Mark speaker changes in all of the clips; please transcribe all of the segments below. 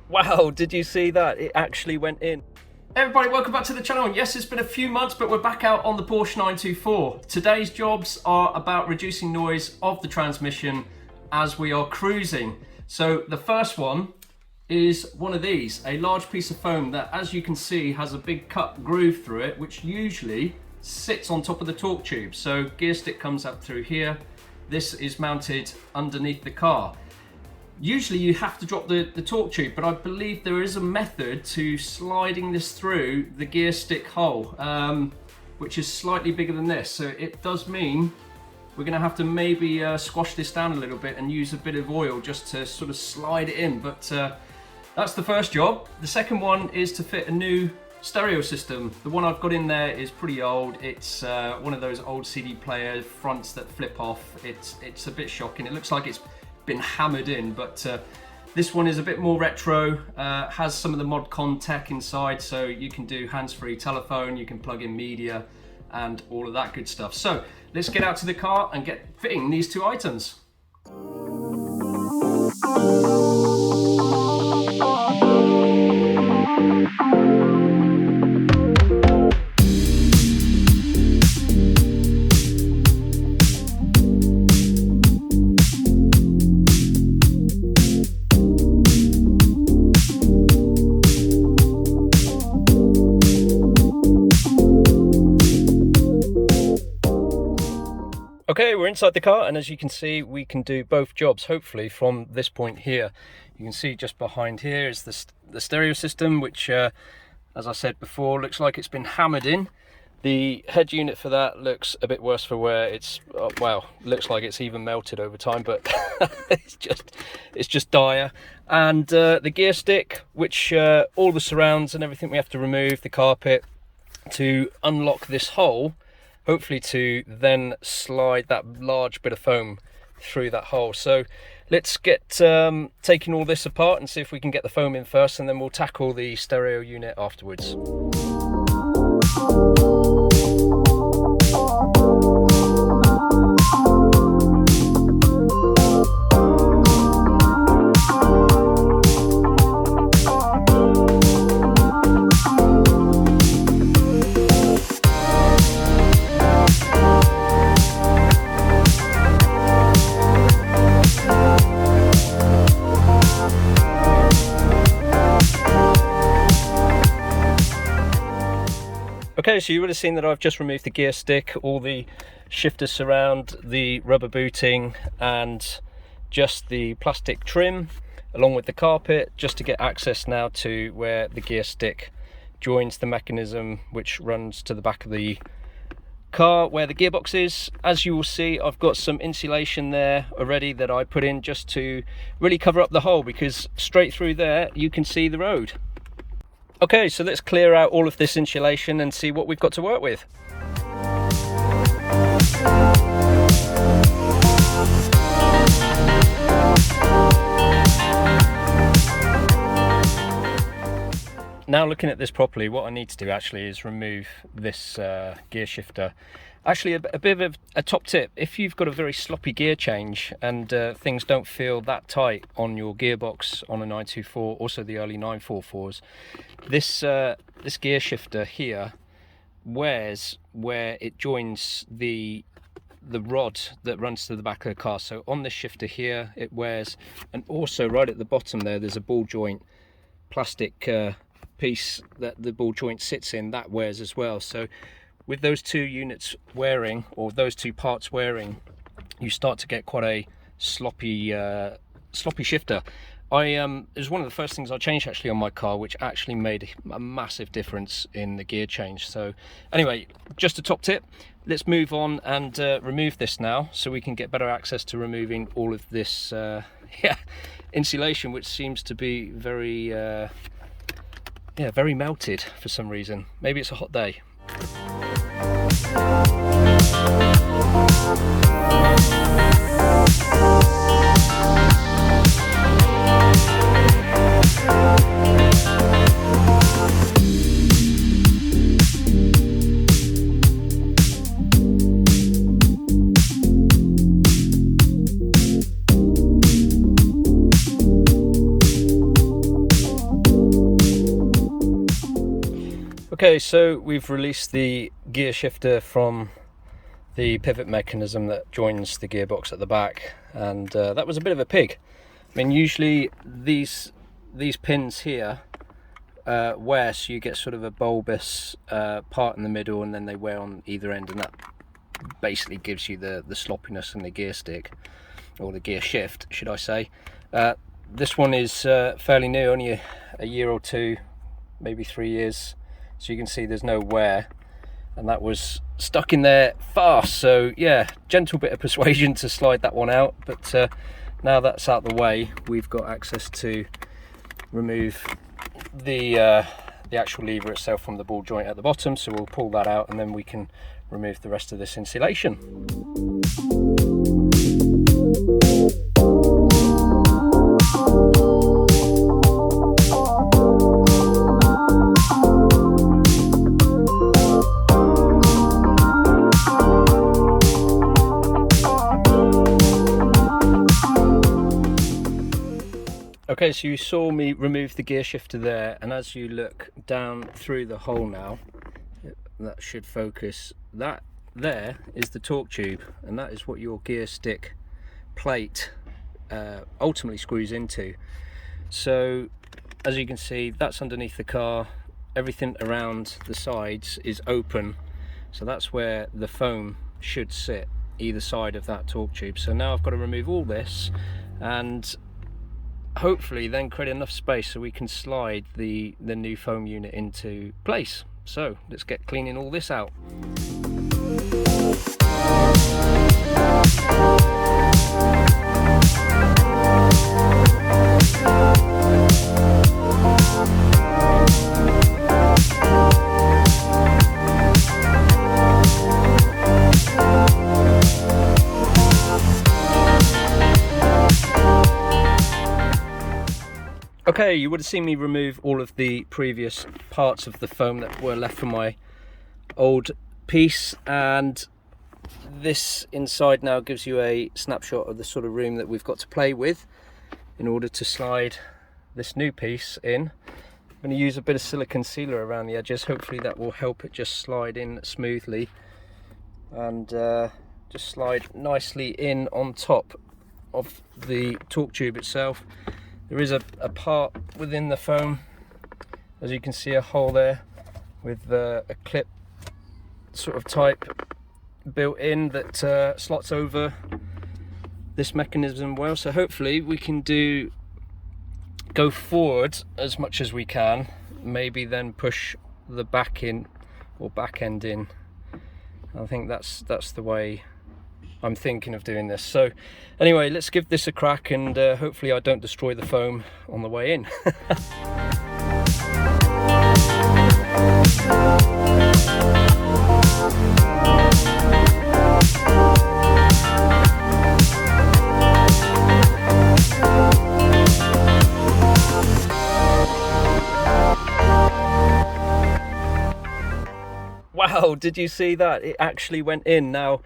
Speaker 1: Wow, did you see that? It actually went in. Hey everybody, welcome back to the channel. Yes, it's been a few months, but we're back out on the Porsche 924. Today's jobs are about reducing noise of the transmission as we are cruising. So the first one is one of these, a large piece of foam that, as you can see, has a big cut groove through it, which usually sits on top of the torque tube. So gear stick comes up through here. This is mounted underneath the car. Usually you have to drop the torque tube, but I believe there is a method to sliding this through the gear stick hole, which is slightly bigger than this. So it does mean we're gonna have to maybe squash this down a little bit and use a bit of oil just to sort of slide it in. But that's the first job. The second one is to fit a new stereo system. The one I've got in there is pretty old. It's one of those old CD player fronts that flip off. It's a bit shocking. It looks like it's been hammered in, but this one is a bit more retro, has some of the ModCon tech inside, so you can do hands-free telephone, you can plug in media and all of that good stuff. So let's get out to the car and get fitting these two items. Okay, we're inside the car, and as you can see, we can do both jobs, hopefully, from this point here. You can see just behind here is the stereo system, which, as I said before, looks like it's been hammered in. The head unit for that looks a bit worse for wear. It's, well, looks like it's even melted over time, but it's just dire. And the gear stick, which all the surrounds and everything we have to remove, the carpet, to unlock this hole, hopefully to then slide that large bit of foam through that hole. So let's get taking all this apart and see if we can get the foam in first, and then we'll tackle the stereo unit afterwards. Okay, so you would have seen that I've just removed the gear stick, all the shifters surround, the rubber booting, and just the plastic trim, along with the carpet, just to get access now to where the gear stick joins the mechanism which runs to the back of the car where the gearbox is. As you will see, I've got some insulation there already that I put in just to really cover up the hole, because straight through there you can see the road. Okay, so let's clear out all of this insulation and see what we've got to work with. Now looking at this properly, what I need to do actually is remove this gear shifter. Actually, a bit of a top tip: if you've got a very sloppy gear change and things don't feel that tight on your gearbox on a 924, also the early 944s, this gear shifter here wears where it joins the rod that runs to the back of the car. So on this shifter here it wears, and also right at the bottom there's a ball joint plastic piece that the ball joint sits in, that wears as well. So with those two units wearing, or those two parts wearing, you start to get quite a sloppy shifter. It was one of the first things I changed actually on my car, which actually made a massive difference in the gear change. So anyway, just a top tip. Let's move on and remove this now, so we can get better access to removing all of this insulation, which seems to be very melted for some reason. Maybe it's a hot day. Okay, so we've released the gear shifter from the pivot mechanism that joins the gearbox at the back, and that was a bit of a pig. I mean, usually these pins here wear, so you get sort of a bulbous part in the middle, and then they wear on either end, and that basically gives you the sloppiness in the gear stick, or the gear shift, should I say. This one is fairly new, only a year or two, maybe 3 years, so you can see there's no wear, and that was stuck in there fast. So yeah, gentle bit of persuasion to slide that one out, but now that's out the way, we've got access to remove the actual lever itself from the ball joint at the bottom. So we'll pull that out, and then we can remove the rest of this insulation. Okay, so you saw me remove the gear shifter there, and as you look down through the hole now, that should focus, that there is the torque tube, and that is what your gear stick plate ultimately screws into. So as you can see, that's underneath the car, everything around the sides is open, so that's where the foam should sit, either side of that torque tube. So now I've got to remove all this and hopefully then create enough space so we can slide the new foam unit into place. So let's get cleaning all this out. Okay, you would have seen me remove all of the previous parts of the foam that were left from my old piece, and this inside now gives you a snapshot of the sort of room that we've got to play with in order to slide this new piece in. I'm going to use a bit of silicone sealer around the edges, hopefully that will help it just slide in smoothly and just slide nicely in on top of the torque tube itself. There is a part within the foam, as you can see, a hole there with a clip sort of type built in that slots over this mechanism well. So hopefully we can go forward as much as we can, maybe then push the back in or back end in. I think that's the way I'm thinking of doing this. So anyway, let's give this a crack, and hopefully I don't destroy the foam on the way in. Wow, did you see that? It actually went in. Now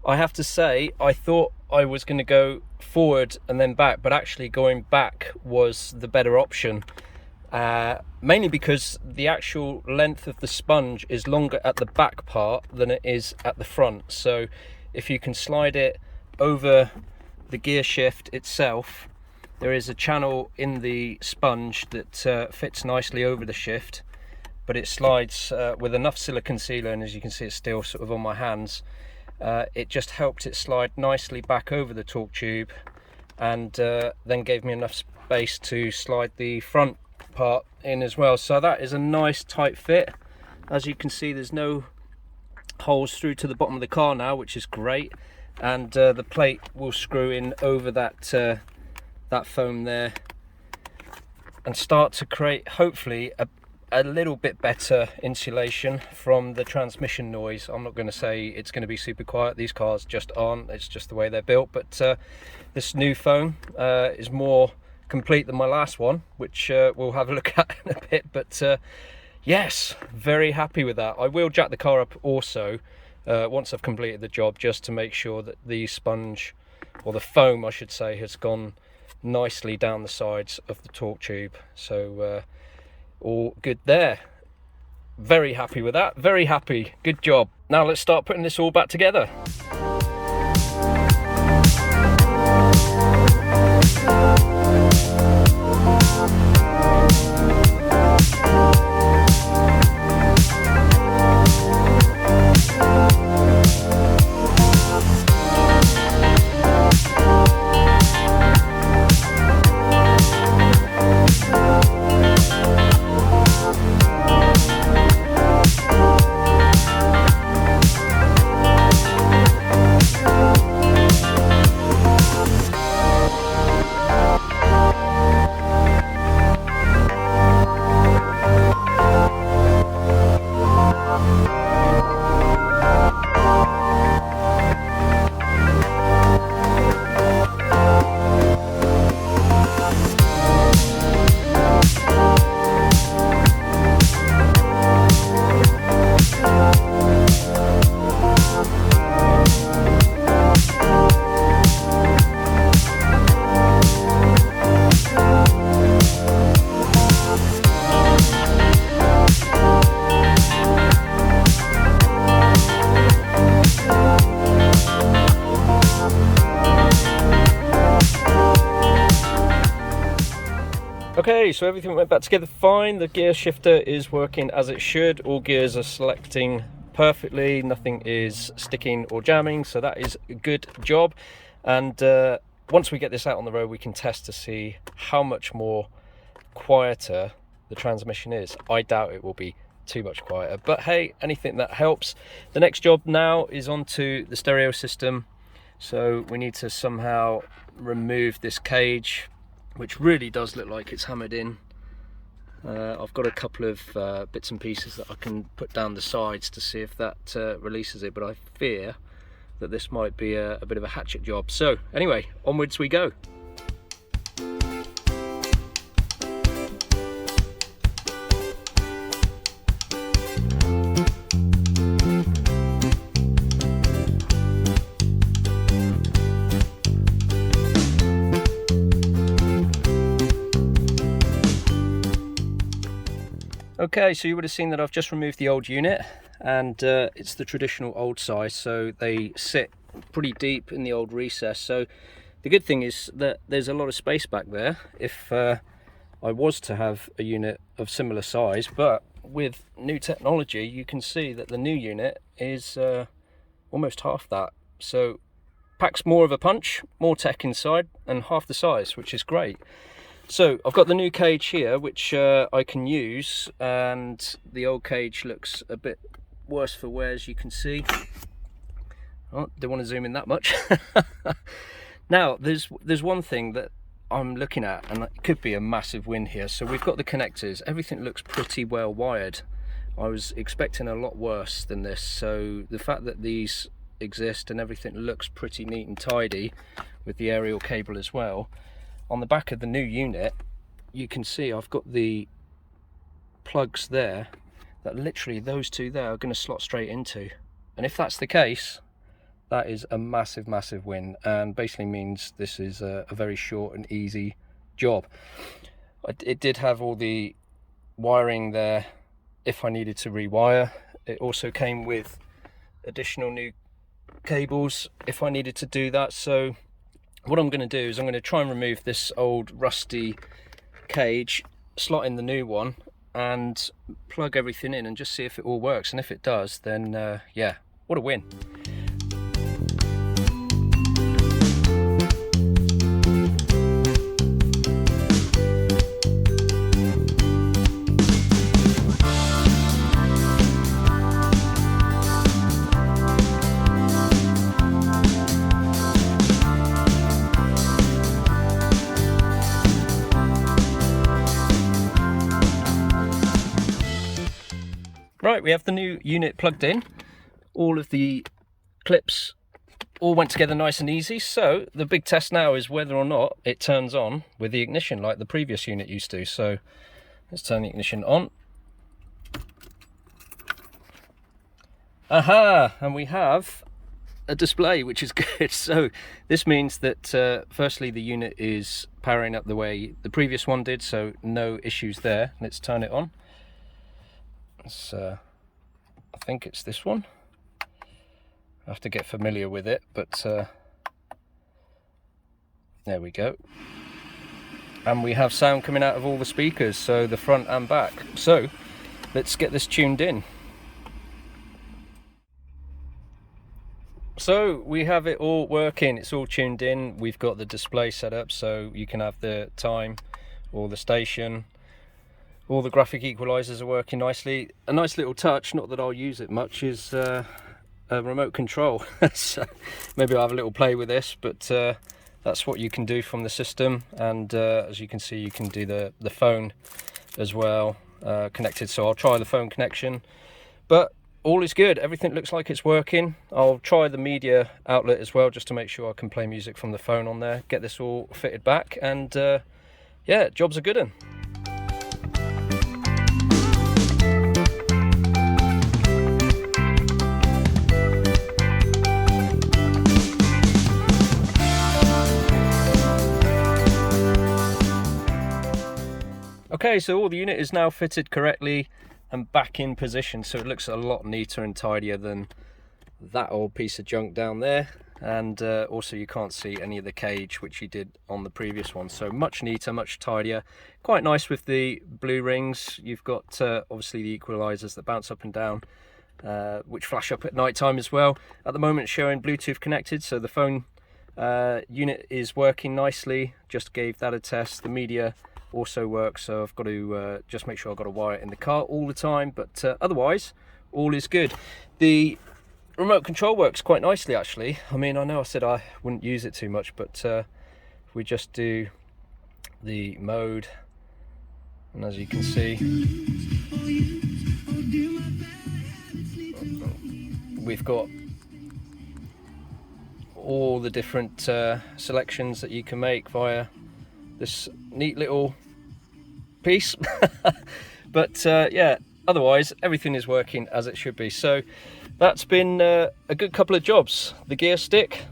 Speaker 1: I have to say, I thought I was going to go forward and then back, but actually going back was the better option, mainly because the actual length of the sponge is longer at the back part than it is at the front. So if you can slide it over the gear shift itself, there is a channel in the sponge that fits nicely over the shift, but it slides with enough silicone sealer, and as you can see it's still sort of on my hands. It just helped it slide nicely back over the torque tube, and then gave me enough space to slide the front part in as well. So that is a nice tight fit. As you can see, there's no holes through to the bottom of the car now, which is great, and the plate will screw in over that foam there and start to create hopefully a little bit better insulation from the transmission noise. I'm not going to say it's going to be super quiet, these cars just aren't, it's just the way they're built, but this new foam is more complete than my last one, which we'll have a look at in a bit. But yes, very happy with that. I will jack the car up also once I've completed the job, just to make sure that the sponge, or the foam I should say, has gone nicely down the sides of the torque tube. So all good there. very happy with that, very happy, good job. Now let's start putting this all back together. Okay, so everything went back together fine. The gear shifter is working as it should. All gears are selecting perfectly. Nothing is sticking or jamming, so that is a good job. And once we get this out on the road, we can test to see how much more quieter the transmission is. I doubt it will be too much quieter, but hey, anything that helps. The next job now is onto the stereo system. So we need to somehow remove this cage, which really does look like it's hammered in. I've got a couple of bits and pieces that I can put down the sides to see if that releases it, but I fear that this might be a bit of a hatchet job. So anyway, onwards we go. Okay, so you would have seen that I've just removed the old unit, and it's the traditional old size, so they sit pretty deep in the old recess. So the good thing is that there's a lot of space back there if I was to have a unit of similar size, but with new technology you can see that the new unit is almost half that, so packs more of a punch, more tech inside, and half the size, which is great. So I've got the new cage here, which I can use, and the old cage looks a bit worse for wear, as you can see. Oh, don't want to zoom in that much. Now, there's one thing that I'm looking at, and it could be a massive win here. So we've got the connectors. Everything looks pretty well wired. I was expecting a lot worse than this. So the fact that these exist and everything looks pretty neat and tidy with the aerial cable as well. On the back of the new unit, you can see I've got the plugs there that literally those two there are going to slot straight into. And if that's the case, that is a massive, massive win, and basically means this is a very short and easy job. It did have all the wiring there if I needed to rewire. It also came with additional new cables if I needed to do that. So what I'm going to do is I'm going to try and remove this old rusty cage, slot in the new one, and plug everything in and just see if it all works. And if it does, then yeah, what a win. Right, we have the new unit plugged in. All of the clips all went together nice and easy. So the big test now is whether or not it turns on with the ignition like the previous unit used to. So let's turn the ignition on. Aha! And we have a display, which is good. So this means that firstly the unit is powering up the way the previous one did, so no issues there. Let's turn it on. It's, I think it's this one. I have to get familiar with it, but there we go. And we have sound coming out of all the speakers, so the front and back. So let's get this tuned in. So we have it all working, it's all tuned in. We've got the display set up so you can have the time or the station. All the graphic equalizers are working nicely. A nice little touch, not that I'll use it much, is a remote control. So maybe I'll have a little play with this, but that's what you can do from the system. And as you can see, you can do the phone as well connected. So I'll try the phone connection, but all is good. Everything looks like it's working. I'll try the media outlet as well, just to make sure I can play music from the phone on there. Get this all fitted back, and yeah, job's a good one. Okay, so all the unit is now fitted correctly and back in position, so it looks a lot neater and tidier than that old piece of junk down there. And also you can't see any of the cage, which you did on the previous one. So much neater, much tidier. Quite nice with the blue rings. You've got obviously the equalizers that bounce up and down, which flash up at night time as well. At the moment it's showing Bluetooth connected, so the phone unit is working nicely. Just gave that a test. The media also works, so I've got to just make sure I've got a wire in the car all the time, but otherwise all is good. The remote control works quite nicely actually. I mean, I know I said I wouldn't use it too much, but if we just do the mode, and as you can see, we've got all the different selections that you can make via this neat little piece. But yeah, otherwise everything is working as it should be. So that's been a good couple of jobs. The gear stick,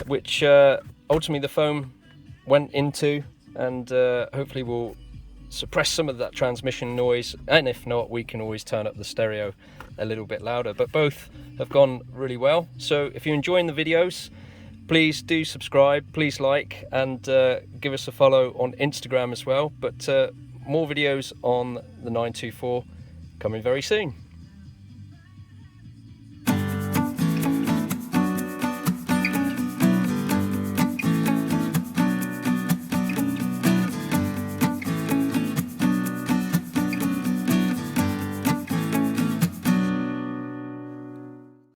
Speaker 1: which ultimately the phone went into, and hopefully will suppress some of that transmission noise, and if not, we can always turn up the stereo a little bit louder. But both have gone really well. So if you're enjoying the videos, please do subscribe, please like, and give us a follow on Instagram as well. But more videos on the 924 coming very soon.